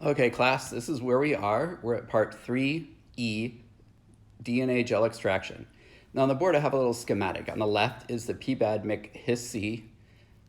Okay, class, this is where we are. We're at part 3E, DNA gel extraction. Now on the board I have a little schematic. On the left is the pBAD-MIC-His-C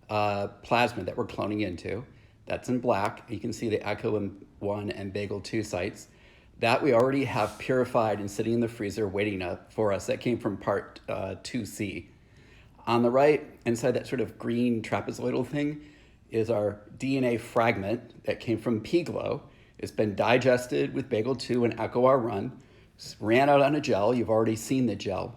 plasmid that we're cloning into. That's in black. You can see the ECHO-1 and pGLO-2 sites. That we already have purified and sitting in the freezer waiting up for us. That came from part 2C. On the right, inside that sort of green trapezoidal thing, is our DNA fragment that came from pGLO. It's been digested with pGLO-2 and ECHO-R run, ran out on a gel. You've already seen the gel.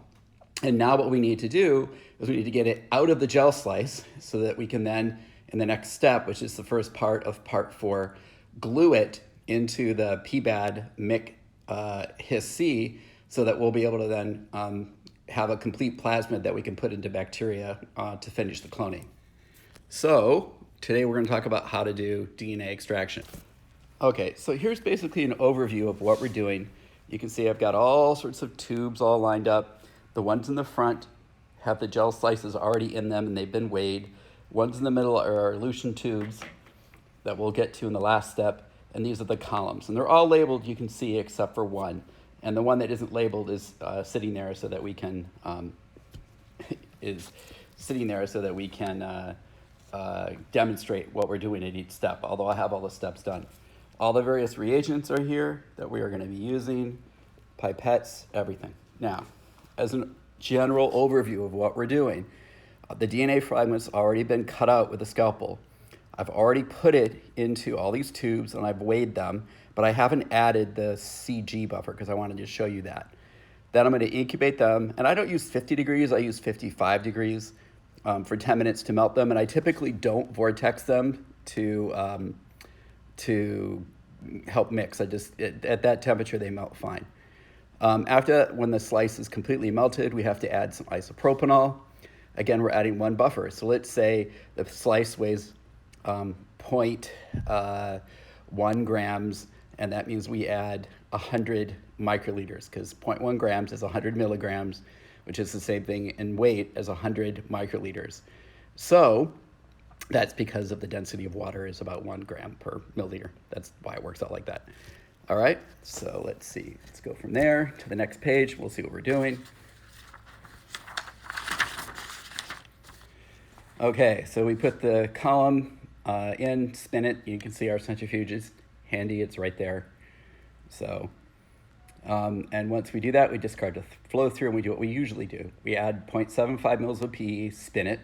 And now what we need to do is we need to get it out of the gel slice so that we can then, in the next step, which is the first part of part 4, glue it into the pBAD-MIC-His-C so that we'll be able to then have a complete plasmid that we can put into bacteria to finish the cloning. So today we're going to talk about how to do DNA extraction. Okay, so here's basically an overview of what we're doing. You can see I've got all sorts of tubes all lined up. The ones in the front have the gel slices already in them and they've been weighed. Ones in the middle are our elution tubes that we'll get to in the last step, and these are the columns. And they're all labeled, you can see, except for one. And the one that isn't labeled is sitting there so that we can demonstrate what we're doing at each step, although I have all the steps done. All the various reagents are here that we are going to be using, pipettes, everything. Now, as a general overview of what we're doing, the DNA fragment's already been cut out with a scalpel. I've already put it into all these tubes and I've weighed them, but I haven't added the CG buffer because I wanted to show you that. Then I'm going to incubate them, and I don't use 50 degrees, I use 55 degrees for 10 minutes to melt them, and I typically don't vortex them to help mix. At that temperature they melt fine. After that, when the slice is completely melted, we have to add some isopropanol. Again, we're adding one buffer. So let's say the slice weighs 0.1 grams, and that means we add 100 microliters, because 0.1 grams is 100 milligrams, which is the same thing in weight as 100 microliters. So that's because of the density of water is about 1 gram per milliliter. That's why it works out like that. All right, so let's see. Let's go from there to the next page. We'll see what we're doing. Okay, so we put the column in, spin it. You can see our centrifuge is handy. It's right there. So, and once we do that, we discard the flow through and we do what we usually do. We add 0.75 mils of PE, spin it,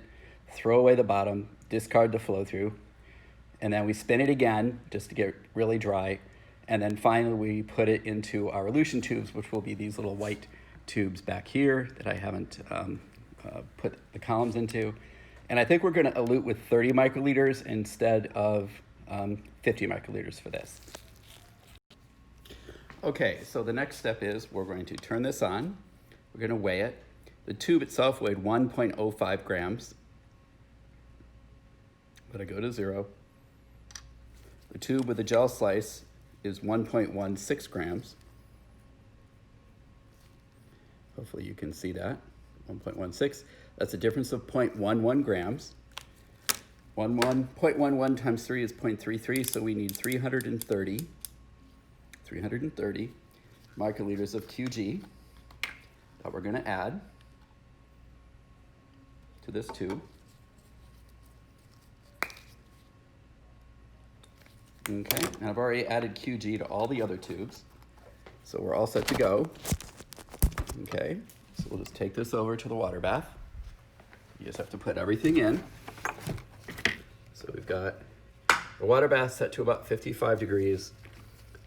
throw away the bottom, discard the flow through, and then we spin it again just to get really dry. And then finally we put it into our elution tubes, which will be these little white tubes back here that I haven't put the columns into. And I think we're going to elute with 30 microliters instead of 50 microliters for this. Okay, so the next step is we're going to turn this on. We're going to weigh it. The tube itself weighed 1.05 grams. Let it go to 0. The tube with the gel slice is 1.16 grams. Hopefully you can see that, 1.16. That's a difference of 0.11 grams. 0.11 times 3 is 0.33, so we need 330 microliters of QG that we're going to add to this tube. Okay, and I've already added QG to all the other tubes, so we're all set to go. Okay, so we'll just take this over to the water bath. You just have to put everything in. So we've got the water bath set to about 55 degrees.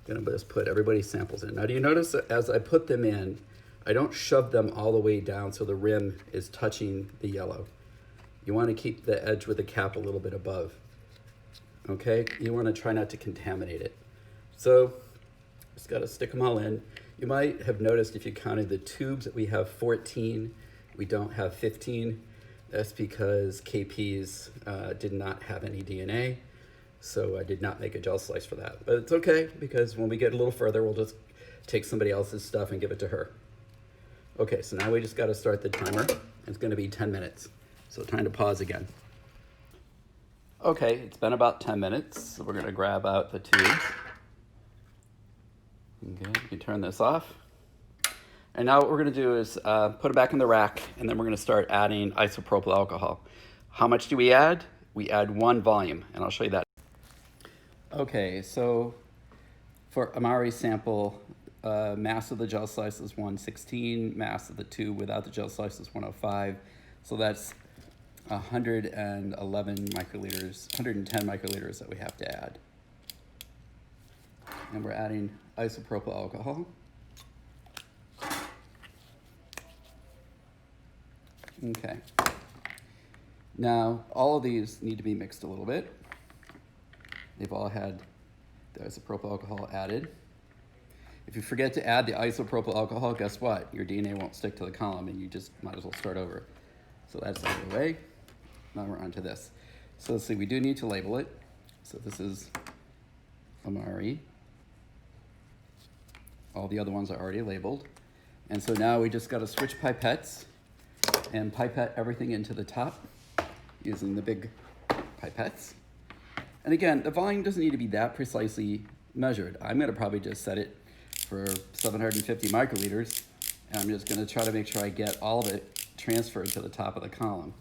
I'm gonna just put everybody's samples in. Now, do you notice that as I put them in, I don't shove them all the way down so the rim is touching the yellow. You wanna keep the edge with the cap a little bit above. Okay, you want to try not to contaminate it. So just got to stick them all in. You might have noticed if you counted the tubes that we have 14, we don't have 15. That's because KPs did not have any DNA, so I did not make a gel slice for that. But it's okay, because when we get a little further, we'll just take somebody else's stuff and give it to her. Okay, so now we just got to start the timer. It's going to be 10 minutes, so time to pause again. Okay, it's been about 10 minutes, so we're going to grab out the tubes. Okay, you can turn this off. And now what we're going to do is put it back in the rack, and then we're going to start adding isopropyl alcohol. How much do we add? We add 1 volume, and I'll show you that. Okay, so for Amari's sample, mass of the gel slice is 116, mass of the tube without the gel slice is 105. So that's 111 microliters, 110 microliters that we have to add. And we're adding isopropyl alcohol. Okay. Now, all of these need to be mixed a little bit. They've all had the isopropyl alcohol added. If you forget to add the isopropyl alcohol, guess what? Your DNA won't stick to the column and you just might as well start over. So that's out of the way. Now we're on to this. So let's see, we do need to label it. So this is Amari. All the other ones are already labeled. And so now we just gotta switch pipettes and pipette everything into the top using the big pipettes. And again, the volume doesn't need to be that precisely measured. I'm gonna probably just set it for 750 microliters, and I'm just gonna try to make sure I get all of it transferred to the top of the column.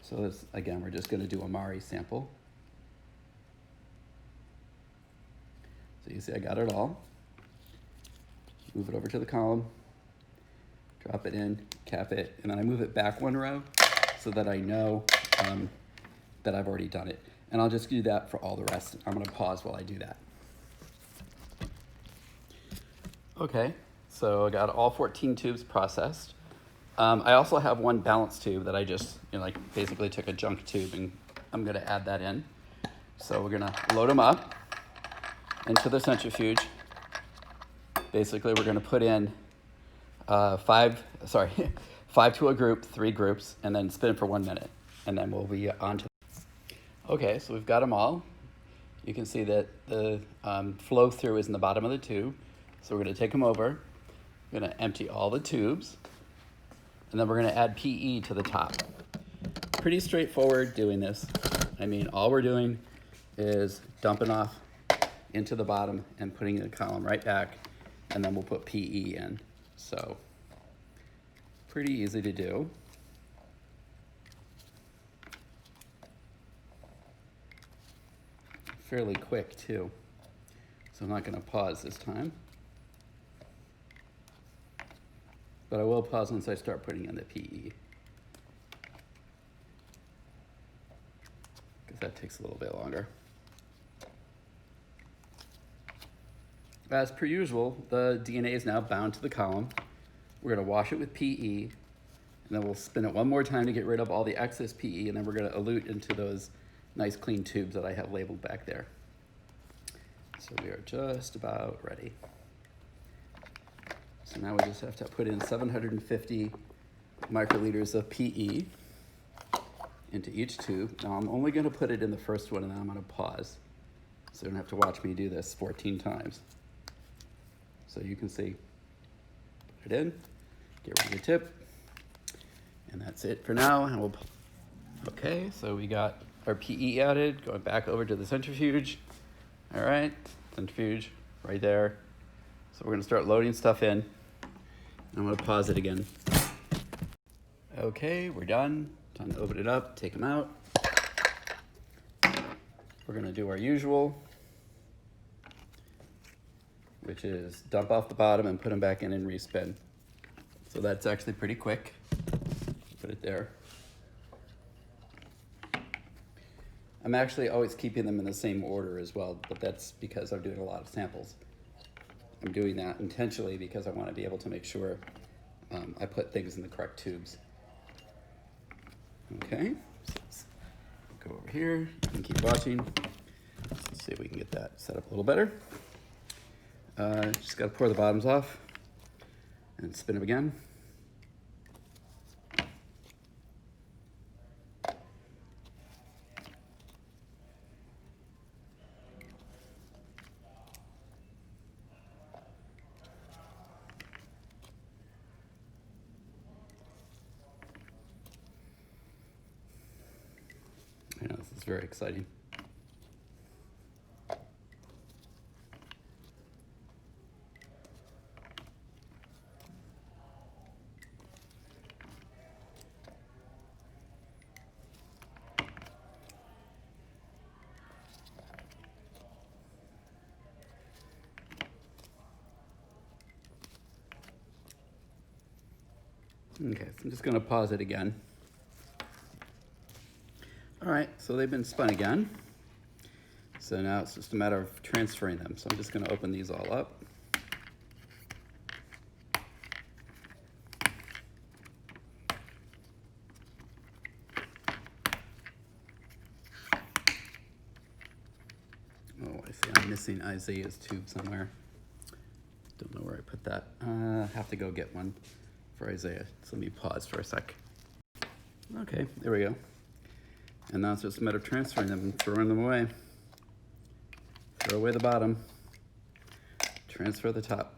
So this, again, we're just gonna do Amari sample. So you see I got it all. Move it over to the column, drop it in, cap it, and then I move it back 1 row so that I know that I've already done it. And I'll just do that for all the rest. I'm gonna pause while I do that. Okay, so I got all 14 tubes processed. I also have 1 balance tube that I just, basically took a junk tube, and I'm gonna add that in. So we're gonna load them up into the centrifuge. Basically, we're gonna put in 5 to a group, 3 groups, and then spin for 1 minute. And then we'll be on to. Okay, so we've got them all. You can see that the flow through is in the bottom of the tube. So we're gonna take them over. We're gonna empty all the tubes. And then we're gonna add PE to the top. Pretty straightforward doing this. I mean, all we're doing is dumping off into the bottom and putting the column right back, and then we'll put PE in. So, pretty easy to do. Fairly quick too. So I'm not gonna pause this time. But I will pause once I start putting in the PE. Because that takes a little bit longer. As per usual, the DNA is now bound to the column. We're gonna wash it with PE, and then we'll spin it 1 more time to get rid of all the excess PE, and then we're gonna elute into those nice clean tubes that I have labeled back there. So we are just about ready. So now we just have to put in 750 microliters of PE into each tube. Now I'm only gonna put it in the first one, and then I'm gonna pause. So you don't have to watch me do this 14 times. So you can see, put it in, get rid of the tip, and that's it for now. And we'll, okay, so we got our PE added, going back over to the centrifuge. All right, centrifuge right there. So we're gonna start loading stuff in. I'm gonna pause it again. Okay, we're done. Time to open it up, take them out. We're gonna do our usual, which is dump off the bottom and put them back in and respin. So that's actually pretty quick. Put it there. I'm actually always keeping them in the same order as well, but that's because I'm doing a lot of samples. I'm doing that intentionally because I want to be able to make sure I put things in the correct tubes. Okay, so let's go over here. You can keep watching. Let's see if we can get that set up a little better. Just got to pour the bottoms off and spin them again. I know this is very exciting. Okay, so I'm just gonna pause it again. All right, so they've been spun again. So now it's just a matter of transferring them. So I'm just gonna open these all up. Oh, I see I'm missing Isaiah's tube somewhere. Don't know where I put that. Have to go get one for Isaiah. So let me pause for a sec. Okay, there we go. And now it's just a matter of transferring them and throwing them away. Throw away the bottom. Transfer the top.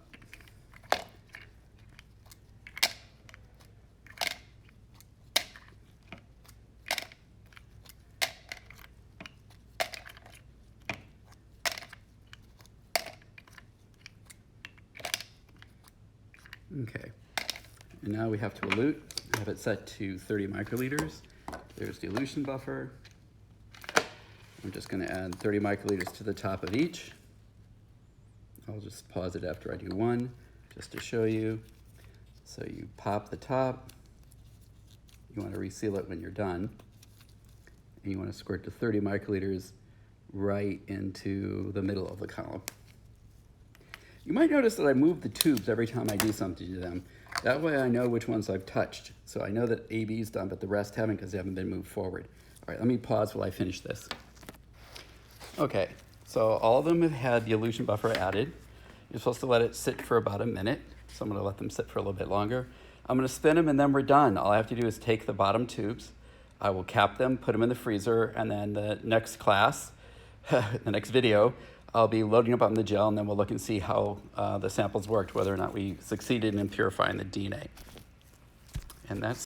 Okay, and now we have to elute. I have it set to 30 microliters. There's the elution buffer. I'm just gonna add 30 microliters to the top of each. I'll just pause it after I do one, just to show you. So you pop the top. You wanna reseal it when you're done. And you wanna squirt the 30 microliters right into the middle of the column. You might notice that I move the tubes every time I do something to them. That way I know which ones I've touched. So I know that AB is done, but the rest haven't because they haven't been moved forward. All right, let me pause while I finish this. Okay, so all of them have had the elution buffer added. You're supposed to let it sit for about a minute. So I'm gonna let them sit for a little bit longer. I'm gonna spin them and then we're done. All I have to do is take the bottom tubes. I will cap them, put them in the freezer, and then the next class, the next video, I'll be loading up on the gel, and then we'll look and see how the samples worked, whether or not we succeeded in purifying the DNA. And that's